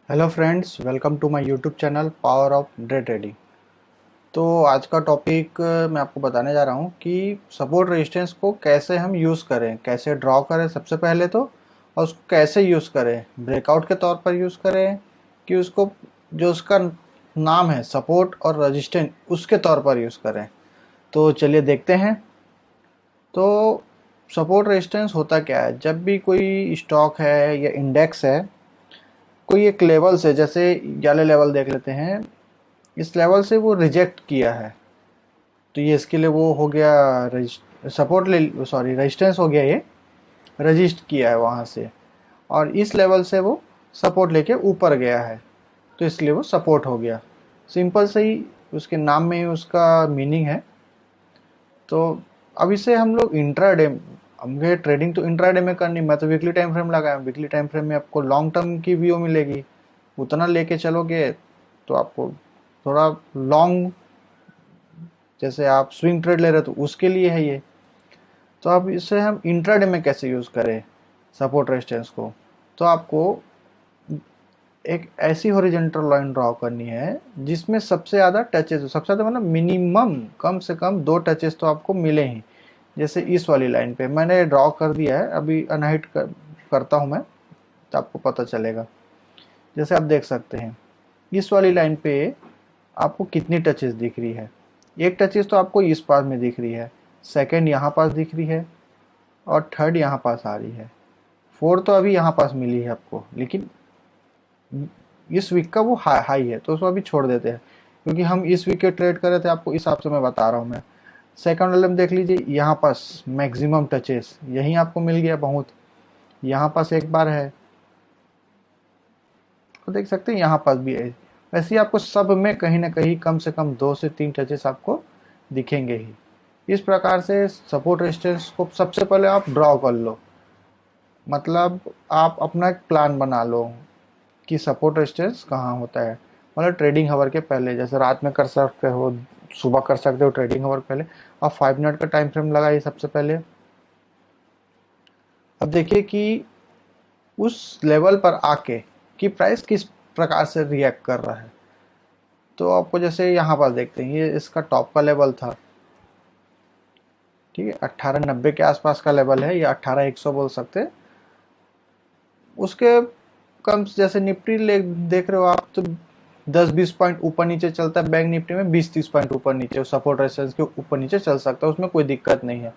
Hello friends, welcome to my YouTube channel power of day trading. तो आज का topic मैं आपको बताने जा रहा हूँ कि सपोर्ट रेजिस्टेंस को कैसे हम यूज़ करें, कैसे ड्रॉ करें सबसे पहले तो, और उसको कैसे यूज़ करें, ब्रेकआउट के तौर पर यूज़ करें कि उसको जो उसका नाम है सपोर्ट और रेजिस्टेंस उसके तौर पर यूज़ करें। तो चलिए देखते हैं। तो सपोर्ट रेजिस्टेंस होता क्या है? जब भी कोई स्टॉक है या इंडेक्स है, कोई एक लेवल से, जैसे वाले लेवल देख लेते हैं, इस लेवल से वो रिजेक्ट किया है, तो ये इसके लिए वो हो गया सपोर्ट ले, सॉरी रेजिस्टेंस हो गया, ये रजिस्ट किया है वहाँ से, और इस लेवल से वो सपोर्ट लेके ऊपर गया है, तो इसलिए वो सपोर्ट हो गया। सिंपल से ही उसके नाम में ही उसका मीनिंग है। तो अब इसे हम लोग इंट्राडे, हमें ट्रेडिंग तो इंट्राडे में करनी, मैं तो वीकली टाइम फ्रेम लगाया, वीकली टाइम फ्रेम में आपको लॉन्ग टर्म की व्यू मिलेगी, उतना लेके चलोगे तो आपको थोड़ा लॉन्ग, जैसे आप स्विंग ट्रेड ले रहे हो तो उसके लिए है ये। तो अब इसे हम इंट्राडे में कैसे यूज़ करें सपोर्ट रेजिस्टेंस को? तो आपको एक ऐसी हॉरिजॉन्टल लाइन ड्रॉ करनी है जिसमें सबसे ज़्यादा टचेस हो, सबसे ज़्यादा मतलब मिनिमम कम से कम 2 टचेस तो आपको मिले ही। जैसे इस वाली लाइन पे मैंने ड्रॉ कर दिया है, अभी अनहाइट करता हूँ मैं, तो आपको पता चलेगा। जैसे आप देख सकते हैं इस वाली लाइन पे आपको कितनी टचेस दिख रही है। एक टचेस तो आपको इस पास में दिख रही है, सेकंड यहाँ पास दिख रही है, और थर्ड यहाँ पास आ रही है, फोर्थ तो अभी यहाँ पास मिली है आपको, लेकिन इस वीक का वो हाई है तो उसको अभी छोड़ देते हैं, क्योंकि हम इस वीक के ट्रेड कर रहे थे, आपको इस हिसाब से मैं बता रहा हूँ मैं। सेकंड वाले में देख लीजिए, यहाँ पास मैक्सिमम टचेस यहीं आपको मिल गया बहुत, यहाँ पास एक बार है, तो देख सकते हैं यहाँ पास भी है। वैसे ही आपको सब में कहीं ना कहीं कम से कम 2 से 3 टचेस आपको दिखेंगे ही। इस प्रकार से सपोर्ट रेजिस्टेंस को सबसे पहले आप ड्रॉ कर लो, मतलब आप अपना एक प्लान बना लो कि सपोर्ट रेजिस्टेंस कहाँ होता है। मतलब ट्रेडिंग हावर के पहले, जैसे रात में कर सकते हो, सुबह कर सकते हो, ट्रेडिंग हावर पहले आप 5 मिनट का टाइम फ्रेम लगाइए सबसे पहले। अब देखिए कि उस लेवल पर आके कि प्राइस किस प्रकार से रिएक्ट कर रहा है। तो आपको जैसे यहाँ पर देखते हैं, ये इसका टॉप का लेवल था, ठीक है, 1890 के आसपास का लेवल है, या 18100 बोल सकते हैं। उसके कम, जैसे निफ्टी देख रहे हो आप, तो 10-20 पॉइंट ऊपर नीचे चलता है, बैंक निफ्टी में 20-30 पॉइंट ऊपर नीचे, सपोर्ट रेजिस्टेंस के ऊपर नीचे चल सकता है, उसमें कोई दिक्कत नहीं है।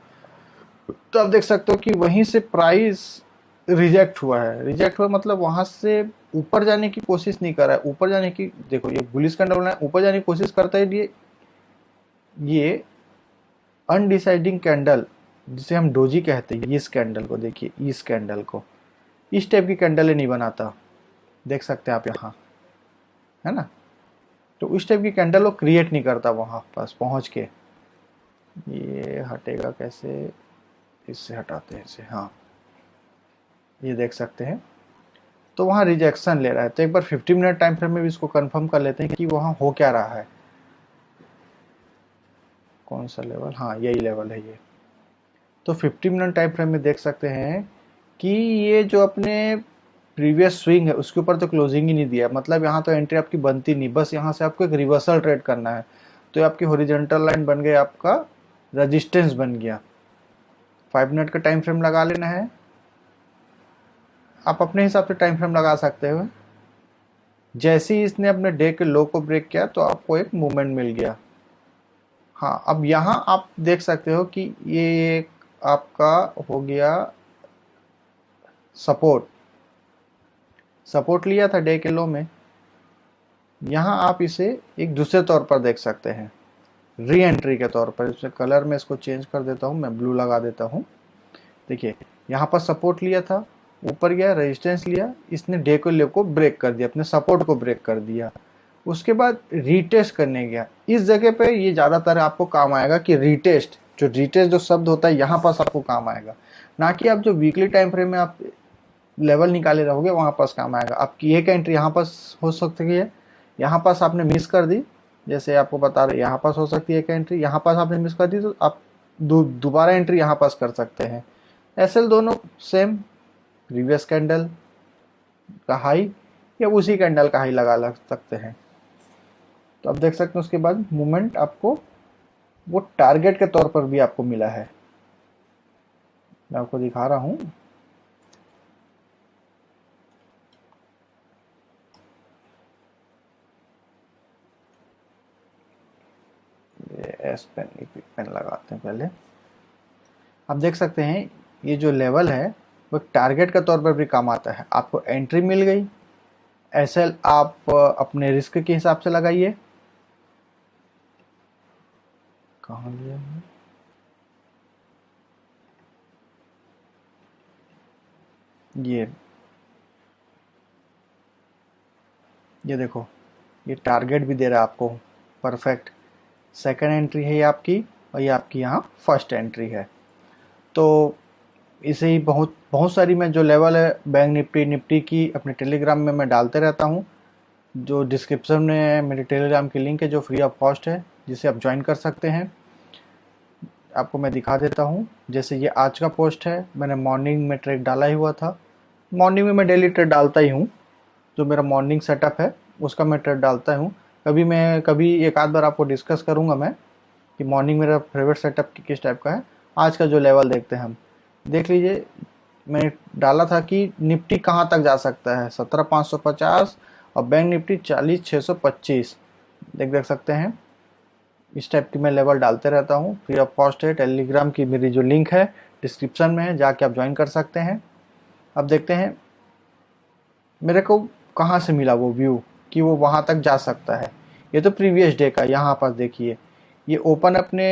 तो आप देख सकते हो कि वहीं से प्राइस रिजेक्ट हुआ है। रिजेक्ट हुआ मतलब वहां से ऊपर जाने की कोशिश नहीं कर रहा है, ऊपर जाने की, देखो ये बुलिश कैंडल है, ऊपर जाने की कोशिश करता है, ये अनडिसाइडिंग कैंडल जिसे हम डोजी कहते हैं, इस कैंडल को देखिए, इस कैंडल को इस टाइप की कैंडल नहीं बनाता, देख सकते हैं आप यहाँ, है ना। तो इस टाइप की कैंडल वो क्रिएट नहीं करता वहां पास पहुंच के। ये हटेगा कैसे, इससे हटाते हैं इसे, हाँ, ये देख सकते हैं। तो वहाँ रिजेक्शन ले रहा है, तो एक बार 50 मिनट टाइम फ्रेम में भी इसको कंफर्म कर लेते हैं कि वहाँ हो क्या रहा है। कौन सा लेवल, हाँ यही लेवल है ये। तो 50 मिनट टाइम फ्रेम में देख सकते हैं कि ये जो अपने प्रीवियस स्विंग है उसके ऊपर तो क्लोजिंग ही नहीं दिया, मतलब यहाँ तो एंट्री आपकी बनती नहीं, बस यहाँ से आपको एक रिवर्सल ट्रेड करना है। तो ये आपकी हॉरिजॉन्टल लाइन बन गई, आपका रेजिस्टेंस बन गया। 5 मिनट का टाइम फ्रेम लगा लेना है, आप अपने हिसाब से टाइम फ्रेम लगा सकते हो। जैसे ही इसने अपने डे के लो को ब्रेक किया तो आपको एक मूवमेंट मिल गया। हाँ, अब यहाँ आप देख सकते हो कि ये एक आपका हो गया सपोर्ट, सपोर्ट लिया था डे के लो में। यहाँ आप इसे एक दूसरे तौर पर देख सकते हैं, री एंट्री के तौर पर। इसमें कलर में इसको चेंज कर देता हूँ, मैं ब्लू लगा देता हूँ। देखिए यहाँ पर सपोर्ट लिया था, ऊपर गया, रेजिस्टेंस लिया, इसने डे को ले को ब्रेक कर दिया, अपने सपोर्ट को ब्रेक कर दिया। उसके बाद रीटेस्ट करने गया, इस जगह पे ये ज़्यादातर आपको काम आएगा कि रीटेस्ट, जो रीटेस्ट जो शब्द होता है यहाँ पास आपको काम आएगा, ना कि आप जो वीकली टाइम फ्रेम में आप लेवल निकाले रहोगे वहाँ पास काम आएगा। आपकी एक एंट्री यहाँ पास हो सकती है, यहाँ पास आपने मिस कर दी, जैसे आपको बता रहे यहाँ पास हो सकती है एक एंट्री, यहाँ पास आपने मिस कर दी तो आप दोबारा एंट्री यहाँ पास कर सकते हैं। ऐसे दोनों सेम, प्रीवियस कैंडल का हाई या उसी कैंडल का हाई लगा लग सकते हैं। तो आप देख सकते हैं उसके बाद मूवमेंट आपको वो टारगेट के तौर पर भी आपको मिला है। मैं आपको दिखा रहा हूँ। एस पेन पेन लगाते हैं पहले। आप देख सकते हैं ये जो लेवल है वो टारगेट के तौर पर भी काम आता है। आपको एंट्री मिल गई, एसएल आप अपने रिस्क के हिसाब से लगाइए। कहाँ लिया है? ये देखो, ये टारगेट भी दे रहा है आपको परफेक्ट। सेकंड एंट्री है ये आपकी, और ये आपकी यहाँ फर्स्ट एंट्री है। तो इसे ही बहुत बहुत सारी मैं जो लेवल है बैंक निफ्टी की अपने टेलीग्राम में मैं डालते रहता हूँ। जो डिस्क्रिप्शन में मेरे टेलीग्राम की लिंक है जो फ्री ऑफ कॉस्ट है, जिसे आप ज्वाइन कर सकते हैं। आपको मैं दिखा देता हूँ। जैसे ये आज का पोस्ट है, मैंने मॉर्निंग में ट्रेड डाला ही हुआ था। मॉर्निंग में मैं डेली ट्रेड डालता ही हूँ। जो मेरा मॉर्निंग सेटअप है उसका मैं ट्रेड डालता हूँ। कभी एक आध बार आपको डिस्कस करूँगा मैं कि मॉर्निंग मेरा फेवरेट सेटअप किस टाइप का है। आज का जो लेवल देखते हैं हम, देख लीजिए। मैंने डाला था कि निफ्टी कहाँ तक जा सकता है, 17,550 और बैंक निफ्टी 40,625। देख सकते हैं। इस टाइप की मैं लेवल डालते रहता हूँ। फ्री ऑफ कॉस्ट है। टेलीग्राम की मेरी जो लिंक है डिस्क्रिप्शन में है, जाके आप ज्वाइन कर सकते हैं। अब देखते हैं मेरे को कहाँ से मिला वो व्यू कि वो वहाँ तक जा सकता है। ये तो प्रीवियस डे का, यहाँ पास देखिए ये ओपन अपने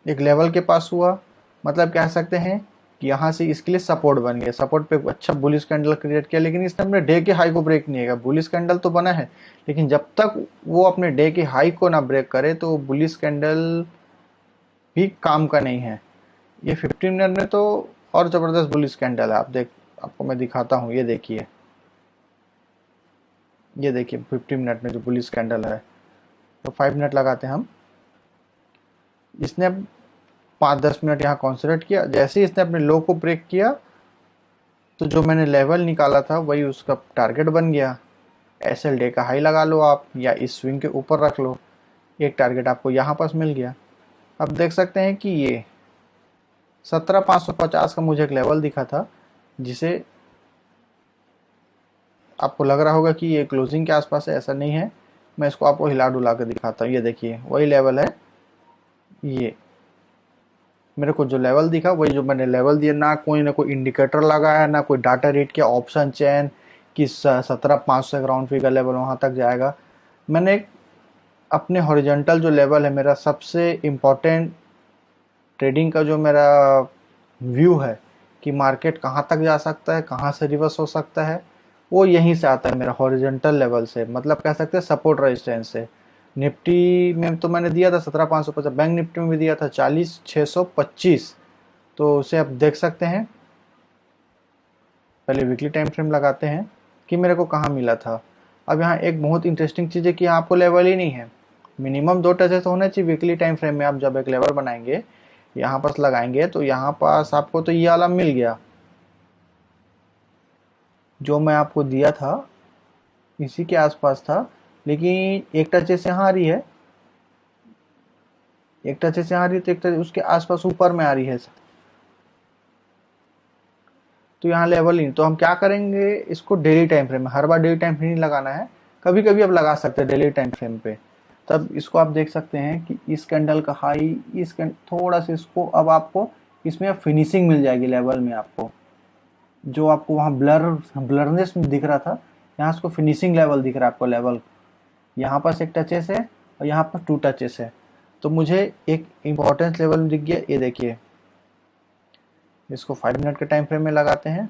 एक लेवल के पास हुआ। मतलब कह सकते हैं कि यहाँ से इसके लिए सपोर्ट बन गया। सपोर्ट पे अच्छा बुलिश कैंडल क्रिएट किया, लेकिन इसने अपने डे के हाई को ब्रेक नहीं किया। बुलिश कैंडल तो बना है, लेकिन जब तक वो अपने डे के हाई को ना ब्रेक करे तो बुलिश कैंडल भी काम का नहीं है। ये 15 मिनट में तो और ज़बरदस्त बुलिश कैंडल है। आपको मैं दिखाता हूँ। ये देखिए 50 मिनट में जो बुलिश कैंडल है। तो 5 मिनट लगाते हैं हम। इसने 5-10 मिनट यहाँ कॉन्सेंट्रेट किया। जैसे ही इसने अपने लो को ब्रेक किया तो जो मैंने लेवल निकाला था वही उसका टारगेट बन गया। एसएल डे का हाई लगा लो आप, या इस स्विंग के ऊपर रख लो। एक टारगेट आपको यहाँ पास मिल गया। अब देख सकते हैं कि ये 17,550 का मुझे एक लेवल दिखा था, जिसे आपको लग रहा होगा कि ये क्लोजिंग के आसपास है। ऐसा नहीं है। मैं इसको आपको हिला डुला के दिखाता हूँ। ये देखिए वही लेवल है। ये मेरे को जो लेवल दिखा वही जो मैंने लेवल दिया। ना कोई इंडिकेटर लगाया, ना कोई डाटा रीड किया ऑप्शन चेन कि 17,500 ग्राउंड फिगर लेवल वहाँ तक जाएगा। मैंने अपने हॉरिजॉन्टल जो लेवल है, मेरा सबसे इम्पोर्टेंट ट्रेडिंग का जो मेरा व्यू है कि मार्केट कहाँ तक जा सकता है, कहाँ से रिवर्स हो सकता है, वो यहीं से आता है मेरा हॉरिजॉन्टल लेवल से। मतलब कह सकते हैं सपोर्ट रेजिस्टेंस से। निफ्टी में तो मैंने दिया था 17,550, बैंक निफ्टी में भी दिया था 40,625। तो उसे आप देख सकते हैं। पहले वीकली टाइम फ्रेम लगाते हैं कि मेरे को कहाँ मिला था। अब यहाँ एक बहुत इंटरेस्टिंग चीज़ है कि यहाँ आपको लेवल ही नहीं है। मिनिमम 2 टचेस तो होना चाहिए वीकली टाइम फ्रेम में। आप जब एक लेवल बनाएंगे, यहाँ पास लगाएंगे, तो यहाँ पास आपको तो ये वाला मिल गया जो मैं आपको दिया था, इसी के आसपास था। लेकिन एक टच से यहाँ आ रही है, एक टच से यहाँ आ रही है, तो एक टच उसके आसपास ऊपर में आ रही है। तो यहाँ लेवल ही। तो हम क्या करेंगे, इसको डेली टाइम फ्रेम में, हर बार डेली टाइम फ्रेम नहीं लगाना है, कभी कभी आप लगा सकते हैं डेली टाइम फ्रेम पे। तब इसको आप देख सकते हैं कि इस कैंडल का हाई, थोड़ा सा इसको, अब आपको इसमें फिनिशिंग मिल जाएगी लेवल में। आपको जो आपको वहाँ ब्लरनेस दिख रहा था, यहाँ इसको फिनिशिंग लेवल दिख रहा है आपको। लेवल यहाँ पर एक टचेस है और यहाँ पर 2 टचेस है। तो मुझे एक इम्पोर्टेंस लेवल दिख गया। ये देखिए, इसको 5 मिनट के टाइम फ्रेम में लगाते हैं।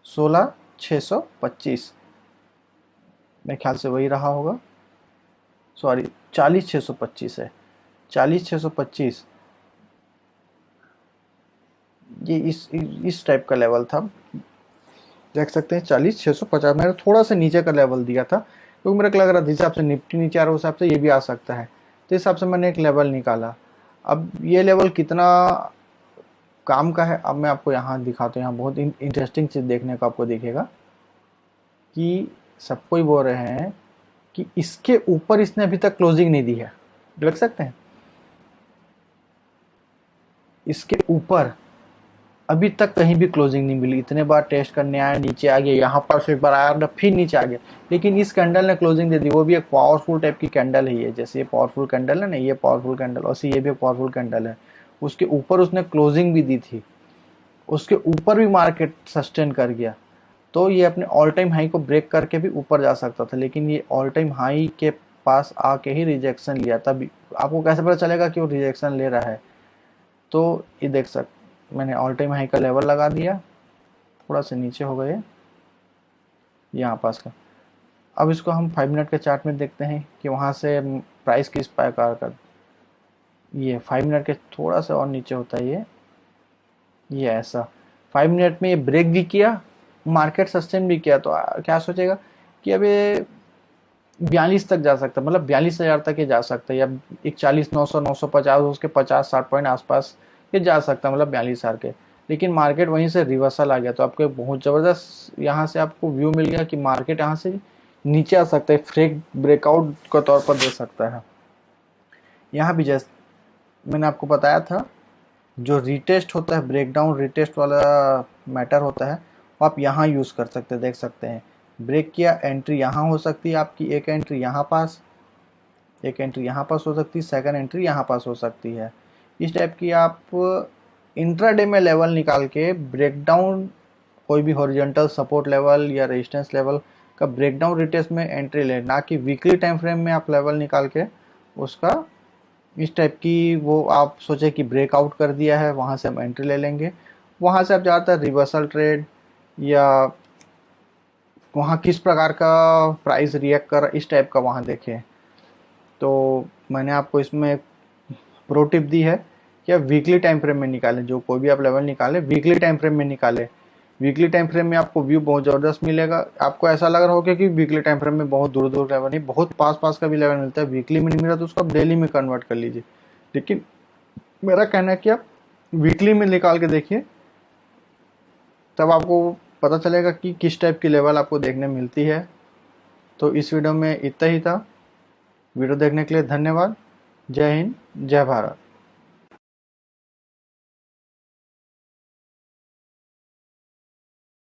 16,625 मेरे ख्याल से वही रहा होगा। सॉरी, 40,625 है। 40,625 ये इस टाइप का लेवल था। देख सकते हैं 40,650 मैंने थोड़ा सा नीचे का लेवल दिया था, क्योंकि मेरे को लग रहा था जिस हिसाब से निफ्टी नीचे आ रहा है उस हिसाब से ये भी आ सकता है। तो इस हिसाब से मैंने एक लेवल निकाला। अब ये लेवल कितना काम का है अब मैं आपको यहाँ दिखाता हूँ। यहाँ बहुत इंटरेस्टिंग चीज़ देखने को आपको दिखेगा। कि सबको ही बोल रहे हैं कि इसके ऊपर इसने अभी तक क्लोजिंग नहीं दी है, देख सकते हैं इसके ऊपर अभी तक कहीं भी क्लोजिंग नहीं मिली। इतने बार टेस्ट करने आया, नीचे आ गया, यहाँ पर से एक बार आया फिर नीचे आ गया, लेकिन इस कैंडल ने क्लोजिंग दे दी। वो भी एक पावरफुल टाइप की कैंडल है ये, जैसे ये पावरफुल कैंडल है ना, ये पावरफुल कैंडल, और ये भी एक पावरफुल कैंडल है। उसके ऊपर उसने क्लोजिंग भी दी थी, उसके ऊपर भी मार्केट सस्टेन कर गया, तो ये अपने ऑल टाइम हाई को ब्रेक करके भी ऊपर जा सकता था, लेकिन ये ऑल टाइम हाई के पास आके ही रिजेक्शन लिया। तभी आपको कैसे पता चलेगा कि वो रिजेक्शन ले रहा है? तो ये देख मैंने ऑल टाइम हाई का लेवल लगा दिया, थोड़ा सा नीचे हो गए यहाँ पास का। अब इसको हम 5 मिनट के चार्ट में देखते हैं कि वहाँ से प्राइस किस प्रकार का, ये 5 मिनट के थोड़ा सा और नीचे होता है ये ऐसा 5 मिनट में ये ब्रेक भी किया, मार्केट सस्टेन भी किया। तो क्या सोचेगा कि अब ये 42 तक जा सकता है, मतलब 42,000 तक ये जा सकता है, या 41,900 950 उसके 50-60 पॉइंट आसपास ये जा सकता है, मतलब 42,000 के। लेकिन मार्केट वहीं से रिवर्सल आ गया, तो आपको एक बहुत ज़बरदस्त यहाँ से आपको व्यू मिल गया कि मार्केट यहाँ से नीचे आ सकता है, फ्रेक ब्रेकआउट के तौर पर दे सकता है। यहाँ भी जैसे मैंने आपको बताया था, जो रीटेस्ट होता है, ब्रेकडाउन रीटेस्ट वाला मैटर होता है, वो आप यहाँ यूज़ कर सकते हैं। देख सकते हैं ब्रेक किया, एंट्री यहाँ हो सकती है आपकी, एक एंट्री यहाँ पास, एक एंट्री यहाँ पास हो सकती है, सेकंड एंट्री यहाँ पास हो सकती है। इस टाइप की आप इंट्राडे में लेवल निकाल के ब्रेकडाउन, कोई भी हॉरिजॉन्टल सपोर्ट लेवल या रेजिस्टेंस लेवल का ब्रेकडाउन रिटेस्ट में एंट्री ले, ना कि वीकली टाइम फ्रेम में आप लेवल निकाल के उसका इस टाइप की वो आप सोचे कि ब्रेकआउट कर दिया है, वहाँ से हम एंट्री ले लेंगे। वहाँ से आप ज़्यादातर रिवर्सल ट्रेड या वहाँ किस प्रकार का प्राइस रिएक्ट कर, इस टाइप का वहाँ देखें। तो मैंने आपको इसमें प्रो टिप दी है कि आप वीकली टाइम फ्रेम में निकालें, जो कोई भी आप लेवल निकालें वीकली टाइम फ्रेम में निकालें। वीकली टाइम फ्रेम में आपको व्यू बहुत ज़बरदस्त मिलेगा। आपको ऐसा लग रहा होगा कि वीकली टाइम फ्रेम में बहुत दूर दूर लेवल नहीं, बहुत पास पास का भी लेवल मिलता है। वीकली में नहीं मिला तो उसको आप डेली में कन्वर्ट कर लीजिए, लेकिन मेरा कहना है कि आप वीकली में निकाल के देखिए, तब आपको पता चलेगा कि किस टाइप की लेवल आपको देखने मिलती है। तो इस वीडियो में इतना ही था। वीडियो देखने के लिए धन्यवाद। जय हिंद, जय भारत।